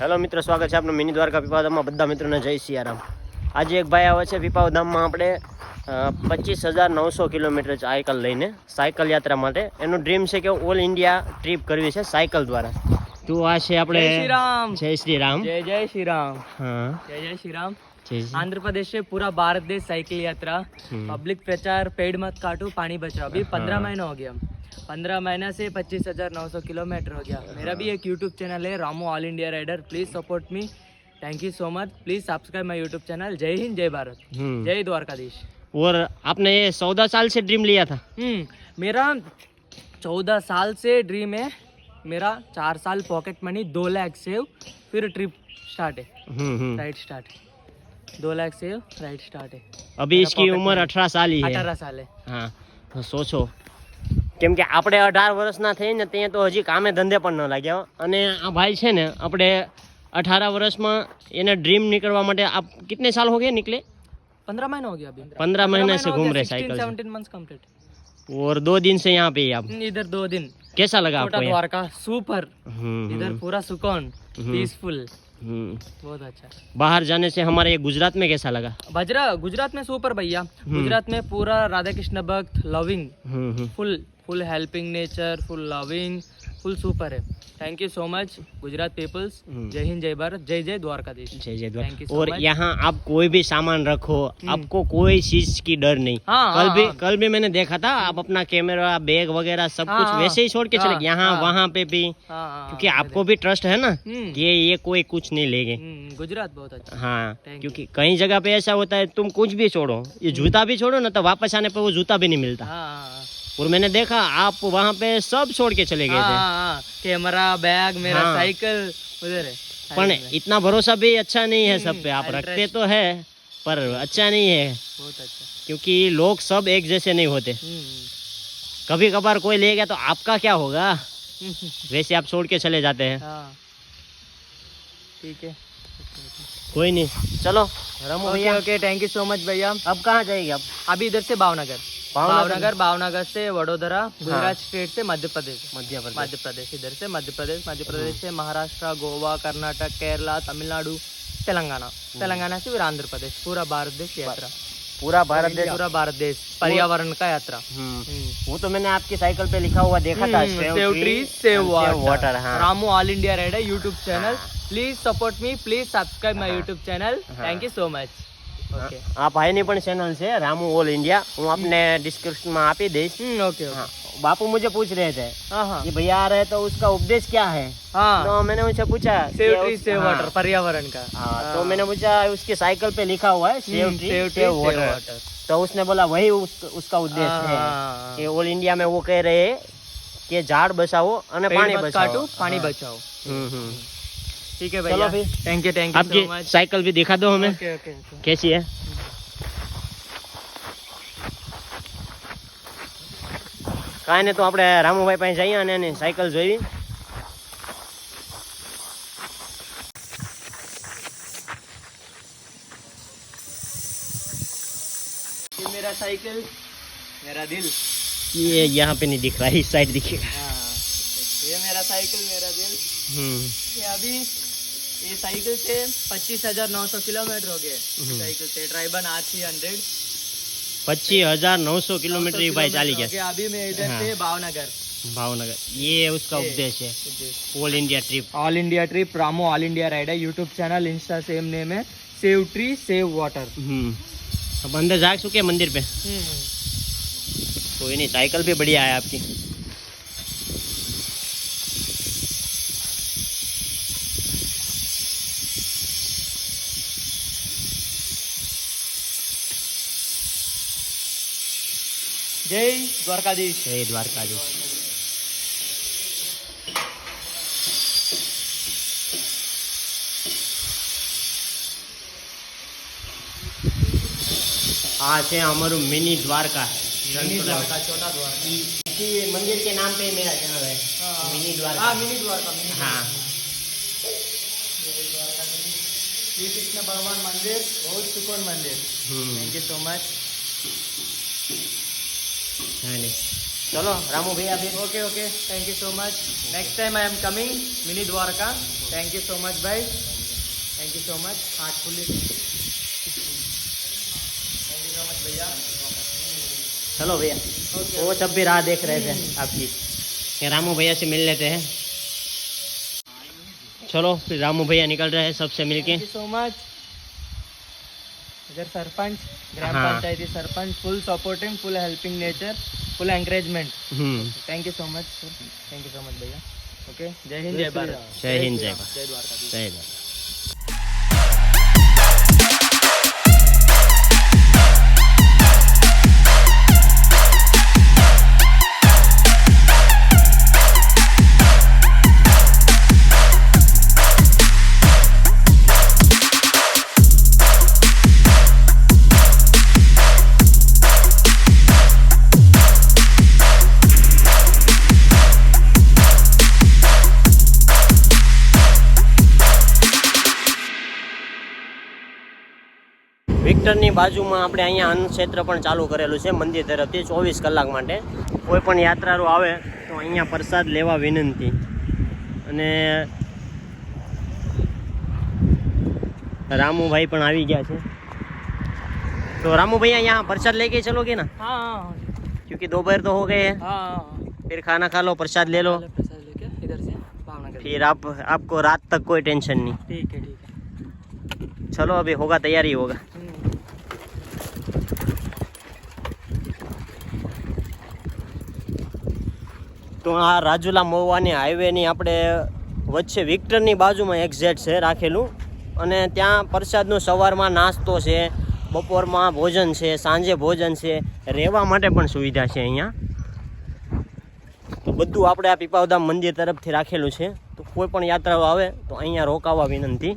Hello મિત્રો, સ્વાગત છે આપનું મિની દ્વારકા પીપાવધામમાં. બધા મિત્રોને જય સિયારામ. આજે એક ભાઈ આવે છે પીપાવધામમાં આપણે 25,900 કિલોમીટર સાયકલ લઈને સાયકલ યાત્રા માટે. એનું ડ્રીમ છે કે ઓલ ઇન્ડિયા ટ્રીપ કરવી છે સાયકલ દ્વારા. તો આ છે આપણે जय श्री राम જય શ્રી રામ. जय जय श्री राम हाँ जय श्री राम। जय श्री- आंध्र प्रदेश से पूरा भारत देश साइकिल यात्रा, पब्लिक प्रचार, पेड़ मत काटो पानी बचाओ। अभी 15 महीना हो गया, 15 महीना से 25,900 किलोमीटर हो गया। मेरा भी एक यूट्यूब चैनल है Ramu all India rider, please support me. Thank you so much, please subscribe my YouTube channel. जय हिंद, जय भारत, जय द्वारकाधीश। और आपने ये 14 साल से ड्रीम लिया था? मेरा 14 साल से ड्रीम है। मेरा 4 साल पॉकेट मनी, 2 लाख सेव, फिर ट्रिप स्टार्ट है, ride start. 2 lakh save, ride start है। अभी इसकी उम्र 18 साल ही है. 18 साल है। હા તો સોચો, કેમ કે આપણે 18 વર્ષના થઈને ત્યાં તો હજી કામે ધંધે પણ ન લાગ્યા. અને આ ભાઈ છે ને, આપણે 18 વર્ષમાં એને ડ્રીમ निकलवा માટે आप कितने साल हो गए निकले? 15 महीना हो गया अभी। 15 महीने से घूम रहे 16, साइकिल से. 17 मंथ्स कंप्लीट। और 2 दिन से यहाँ पे ही आप. इधर 2 दिन। कैसा लगा छोटा आपको यहाँ? द्वारका सुपर। हम्म, इधर पूरा सुकून, पीसफुल, हम्म. बहुत अच्छा। बाहर जाने से हमारे ये गुजरात में कैसा लगा? गुजरात में सुपर भैया। गुजरात में पूरा राधा कृष्ण भक्त, loving, full full helping nature, full loving, full super है। Thank you so much Gujarat peoples. जय हिंद, जय भारत, जय जय द्वारकाधीश। जय जय Thank you द्वारका. so और much. यहाँ आप कोई भी सामान रखो, आपको कोई चीज की डर नहीं. हाँ, कल भी मैंने देखा था, आप अपना कैमरा, बैग वगैरह सब हाँ, कुछ हाँ, वैसे ही छोड़ के चले गए. यहाँ हाँ, वहाँ पे भी, हाँ, क्योंकि आपको भी ट्रस्ट है ना कि ये कोई कुछ नहीं लेंगे. गुजरात बहुत अच्छा। हाँ, Thank क्योंकि कई जगह पे ऐसा होता है, तुम कुछ भी छोड़ो, ये जूता भी छोड़ो ना, तो वापस आने पे वो जूता भी नहीं मिलता. हाँ, और मैंने देखा आप वहाँ पे सब छोड़ के चले गए थे. कैमरा, बैग, मेरा हाँ। साइकिल उधर है। पर इतना भरोसा भी अच्छा नहीं है सब पे. आप I रखते trust. तो है पर अच्छा नहीं है, बहुत अच्छा। क्योंकि लोग सब एक जैसे नहीं होते. कभी कभार कोई ले गया तो आपका क्या होगा? वैसे आप छोड़ के चले जाते हैं. हाँ, ठीक है। कोई नहीं, चलो रामू ओके भैया. Okay, thank you so much भैया। अब कहाँ जाएंगे आप? अभी इधर से भावनगर, भावनगर से वडोदरा, गुजरात स्टेट से मध्य प्रदेश, मध्य प्रदेश इधर से मध्य प्रदेश से महाराष्ट्र, गोवा, कर्नाटक, केरला, तमिलनाडु, तेलंगाना से फिर आंध्र प्रदेश। पूरा भारत देश यात्रा, पूरा भारत देश. पूरा भारत देश पर्यावरण का यात्रा। वो तो मैंने आपकी साइकिल पे लिखा हुआ देखा था, सेव ट्री सेव वाटर. हाँ, Ramu all India rider YouTube channel. Please support me, please subscribe my YouTube channel. Thank you so much. Okay આ ભાઈની પણ ચેનલ છે રામુ ઓલ ઇન્ડિયા. હું આપને ડિસ્ક્રિપ્શનમાં આપી દઈશ. ओके हाँ, बापू मुझे पूछ रहे थे हाँ कि भैया आ रहे तो उसका उपदेश क्या है. हाँ, तो मैंने उनसे पूछा सेव कि ट्री सेव हाँ, वाटर पर्यावरण का। हाँ, तो मैंने पूछा उसकी साइकिल पे लिखा हुआ है save tree save save tree, water. Save water. तो उसने बोला वही उसका उद्देश्य है हाँ, कि ऑल इंडिया में वो कह रहे हैं कि झाड़ बचाओ और पेड़ पानी मत बचाओ. काटो, पानी हाँ. बचाओ। हम्म. ठीक है चलो भैया, फिर. थैंक यू आपकी सो मच। साइकिल भी दिखा दो हमें, ओके ओके कैसी है. કાંઈ નહીં, તો આપણે રામુભાઈ પાસે જઈએ અને એની સાયકલ જોઈ. ये मेरा साइकिल, मेरा दिल। ये यहाँ पे नहीं दिख रहा है, इस साइड दिखेगा. हाँ, ये मेरा साइकिल, मेरा दिल। ये अभी ये साइकिल से 25,900 किलोमीटर हो गए। साइकिल से ट्राइबन R300 25,900 किलोमीटर ये भाई चाली गया. अभी मैं इधर हाँ. से भावनगर। भावनगर, ये उसका उद्देश्य है, all India trip. All India trip, Ramu all India rider YouTube channel, insta same name है, सेव ट्री सेव वाटर। अब अंदर जा चुके हैं मंदिर पे. कोई नहीं, साइकिल भी बढ़िया है आपकी. जय द्वारकाधीश। जय द्वारकाधीश. આ છે અમારું મિની દ્વારકા. मिनी द्वारका, छोटा द्वारका। इसी मंदिर के नाम पे ही मेरा चैनल है, मिनी द्वारका. हाँ, मिनी द्वारका, मिनी हाँ, श्री कृष्ण भगवान मंदिर, बहुत सुकून मंदिर। Thank you so much. हाँ नहीं. चलो रामू भैया फिर okay okay, thank you so much. Next time I am coming mini Dwarka. Thank you so much भाई, thank you so much heartfully. Thank you so much भैया. चलो भैया. वो सब भी राह देख रहे थे आपकी कि रामू भैया से मिल लेते हैं. चलो फिर रामू भैया निकल रहे हैं सबसे मिलके. Thank you so much. इधर सरपंच, ग्राम हाँ. पंचायती sarpanch, full supporting, full helping nature, full encouragement. Thank you so much sir, thank you so much भैया. ओके, जय हिंद जय भारत. जय हिंद जय भारत. जय द्वारका. जय हिंद. વિક્ટરની બાજુમાં આપણે અહીંયા અન્ન ક્ષેત્ર પણ ચાલુ કરેલું છે મંદિર તરફથી 24 કલાક માટે. કોઈ પણ યાત્રાળુ આવે તો અહીંયા પ્રસાદ લેવા વિનંતી. અને रामू भाई पण આવી ગયા છે. तो रामू भैया यहाँ प्रसाद लेके चलोगे ना, हाँ क्योंकि दोपहर तो हो गए हैं. हाँ, फिर खाना खा लो, प्रसाद ले लो, प्रसाद लेके इधर से भावनगर. फिर आपको रात तक कोई टेंशन नहीं. ठीक है. चलो अभी होगा, तैयारी होगा. તો આ રાજુલા મહુવાની હાઈવેની આપણે વચ્ચે વિક્ટરની બાજુમાં એક્ઝેક્ટ છે રાખેલું. અને ત્યાં પ્રસાદનું સવારમાં નાસ્તો છે, બપોરમાં ભોજન છે, સાંજે ભોજન છે, રહેવા માટે પણ સુવિધા છે અહીંયા. તો બધું આપણે આ પીપાવધામ મંદિર તરફથી રાખેલું છે. તો કોઈ પણ યાત્રાઓ આવે તો અહીંયા રોકાવા વિનંતી.